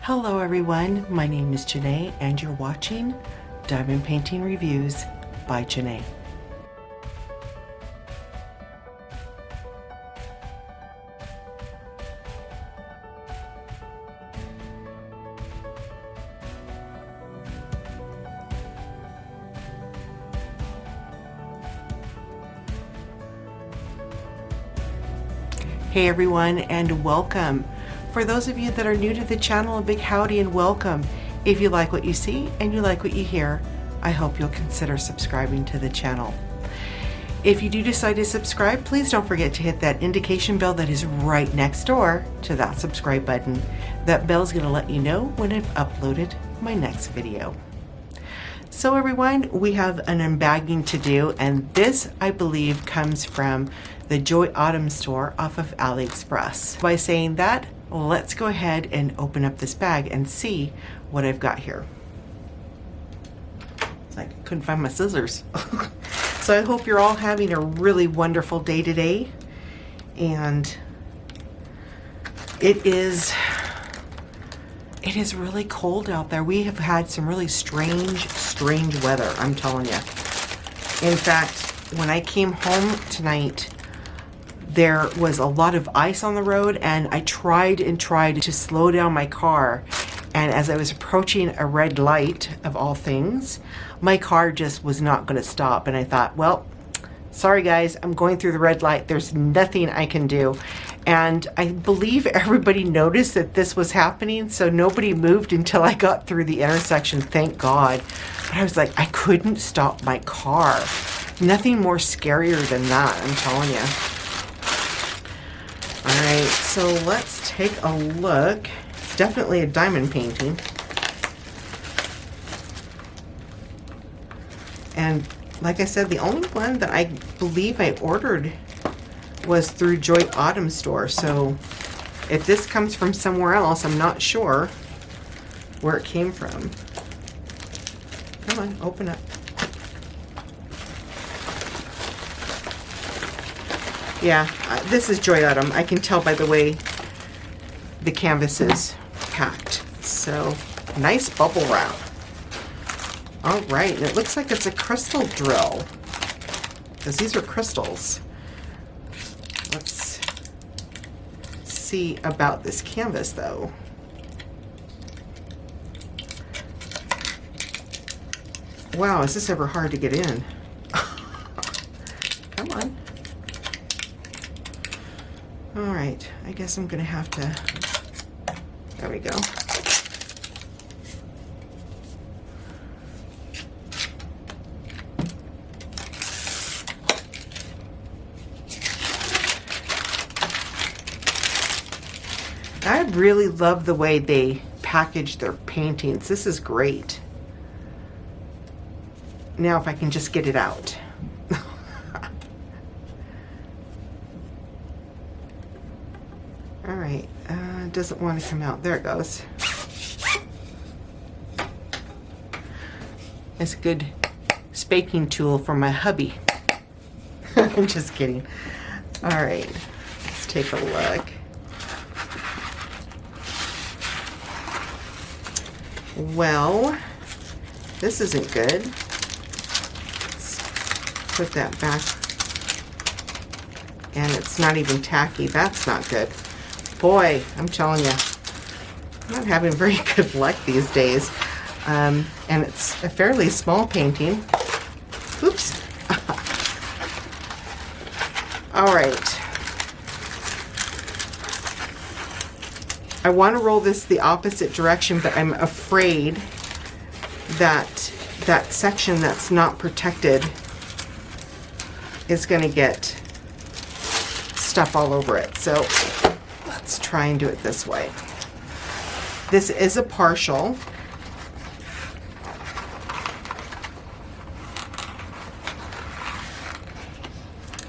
Hello everyone, my name is Jene and you're watching Diamond Painting Reviews by Jene. Hey everyone and welcome. For those of you that are new to the channel, a big howdy and welcome. If you like what you see and you like what you hear, I hope you'll consider subscribing to the channel. If you do decide to subscribe, please don't forget to hit that indication bell that is right next door to that subscribe button. That bell's going to let you know when I've uploaded my next video. So everyone, we have an unbagging to do, and this I believe comes from the JoyAutum store off of AliExpress. By saying that, let's go ahead and open up this bag and see what I've got here. It's like I couldn't find my scissors. So I hope you're all having a really wonderful day today. And it is really cold out there. We have had some really strange weather, I'm telling you. In fact, when I came home tonight, there was a lot of ice on the road, and I tried to slow down my car, and as I was approaching a red light of all things, my car just was not going to stop, and I thought, well, sorry guys, I'm going through the red light. There's nothing I can do. And I believe everybody noticed that this was happening, so nobody moved until I got through the intersection, thank God. But I was like, I couldn't stop my car. Nothing more scarier than that, I'm telling you. Alright, so let's take a look. It's definitely a diamond painting. And like I said, the only one that I believe I ordered was through JoyAutum Store. So if this comes from somewhere else, I'm not sure where it came from. Come on, open up. Yeah, this is JoyAutum. I can tell by the way the canvas is packed. So, nice bubble wrap. All right, and it looks like it's a crystal drill, because these are crystals. Let's see about this canvas though. Wow, is this ever hard to get in? Come on. All right, I guess I'm gonna have to, there we go. I really love the way they package their paintings. This is great. Now if I can just get it out. All right, it doesn't want to come out. There it goes. It's a good spaking tool for my hubby. I'm just kidding. All right, let's take a look. Well, this isn't good. Let's put that back. And it's not even tacky. That's not good. Boy, I'm telling you, I'm not having very good luck these days. And it's a fairly small painting. Oops. All right. I want to roll this the opposite direction, but I'm afraid that that section that's not protected is going to get stuff all over it. So let's try and do it this way. This is a partial.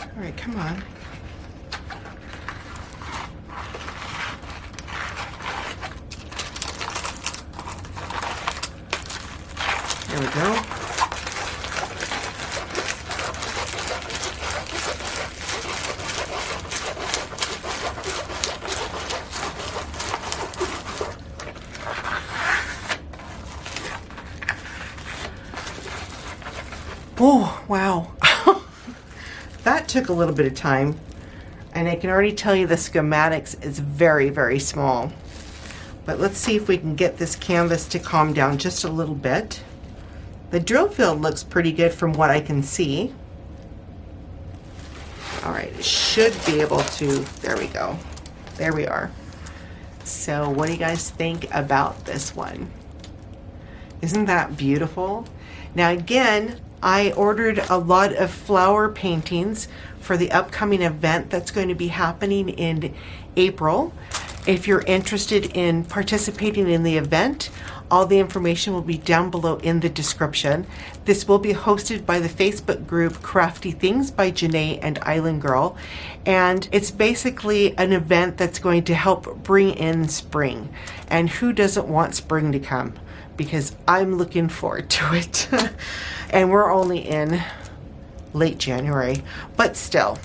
All right, come on. There we go. Oh, wow. That took a little bit of time. And I can already tell you the schematics is very, very small. But let's see if we can get this canvas to calm down just a little bit. The drill field looks pretty good from what I can see. All right, it should be able to, there we go. There we are. So what do you guys think about this one? Isn't that beautiful? Now again, I ordered a lot of flower paintings for the upcoming event that's going to be happening in April. If you're interested in participating in the event, all the information will be down below in the description. This will be hosted by the Facebook group Crafty Things by Jene and Island Girl. And it's basically an event that's going to help bring in spring. And who doesn't want spring to come? Because I'm looking forward to it. And we're only in late January, but still.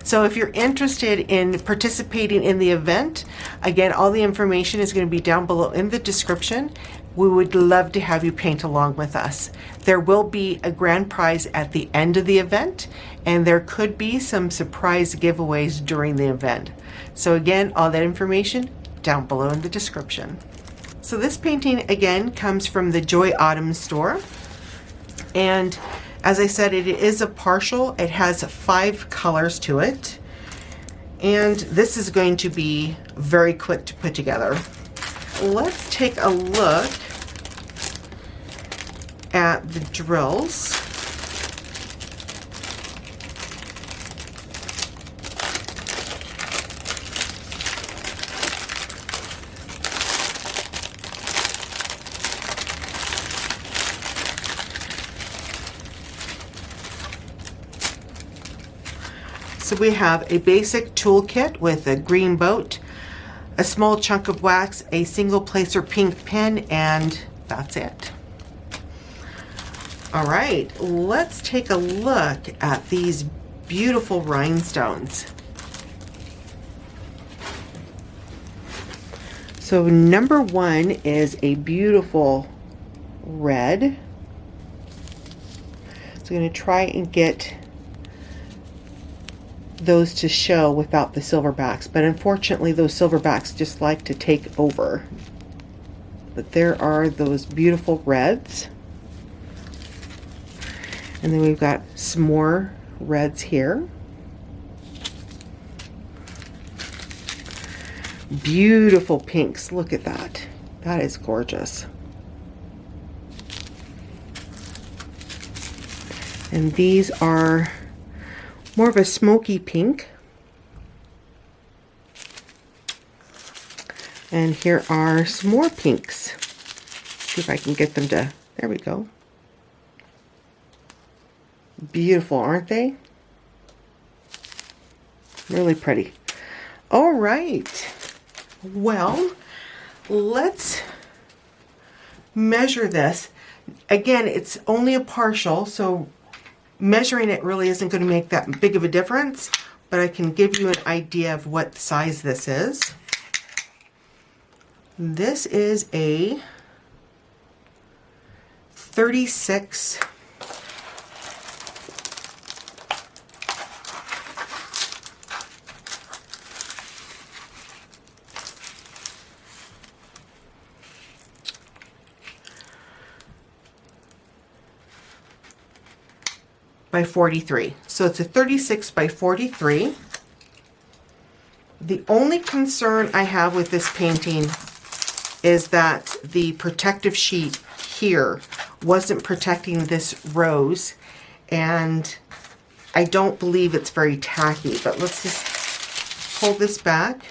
So if you're interested in participating in the event, again, all the information is going to be down below in the description. We would love to have you paint along with us. There will be a grand prize at the end of the event, and there could be some surprise giveaways during the event. So again, all that information down below in the description. So this painting again comes from the JoyAutum store. And as I said, it is a partial. It has 5 colors to it. And this is going to be very quick to put together. Let's take a look at the drills. So we have a basic toolkit with a green boat, a small chunk of wax, a single placer pink pen, and that's it. All right, let's take a look at these beautiful rhinestones. So number 1 is a beautiful red. So I'm going to try and get those to show without the silverbacks, but unfortunately those silverbacks just like to take over. But there are those beautiful reds, and then we've got some more reds here. Beautiful pinks, look at that. That is gorgeous. And these are more of a smoky pink. And here are some more pinks. See if I can get them to, there we go. Beautiful, aren't they? Really pretty. All right. Well, let's measure this. Again, it's only a partial, so measuring it really isn't going to make that big of a difference, but I can give you an idea of what size this is. This is a 36 by 43. So it's a 36 by 43. The only concern I have with this painting is that the protective sheet here wasn't protecting this rose, and I don't believe it's very tacky, but let's just pull this back.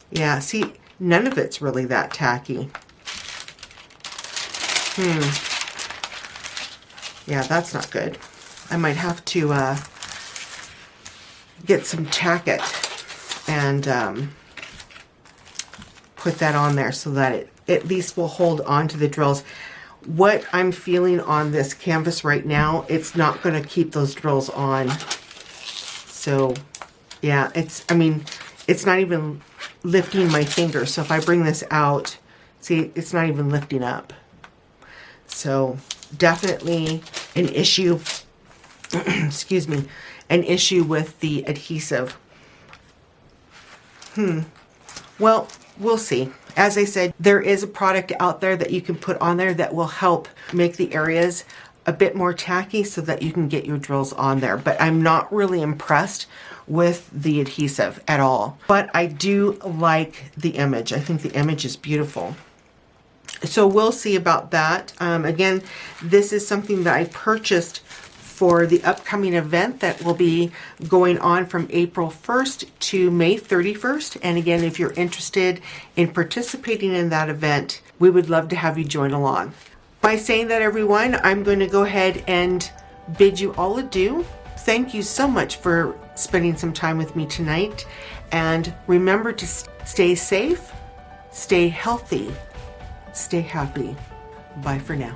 Yeah, see, none of it's really that tacky. Yeah, that's not good. I might have to get some tacket and put that on there so that it at least will hold on to the drills. What I'm feeling on this canvas right now, it's not going to keep those drills on. So yeah, I mean, it's not even lifting my finger. So if I bring this out, see, it's not even lifting up. So definitely an issue, excuse me, an issue with the adhesive. Well, we'll see. As I said, there is a product out there that you can put on there that will help make the areas a bit more tacky so that you can get your drills on there. But I'm not really impressed with the adhesive at all. But I do like the image. I think the image is beautiful. So we'll see about that. Again, this is something that I purchased for the upcoming event that will be going on from April 1st to May 31st. And again, if you're interested in participating in that event, we would love to have you join along. By saying that, everyone, I'm going to go ahead and bid you all adieu. Thank you so much for spending some time with me tonight. And remember to stay safe, stay healthy, stay happy. Bye for now.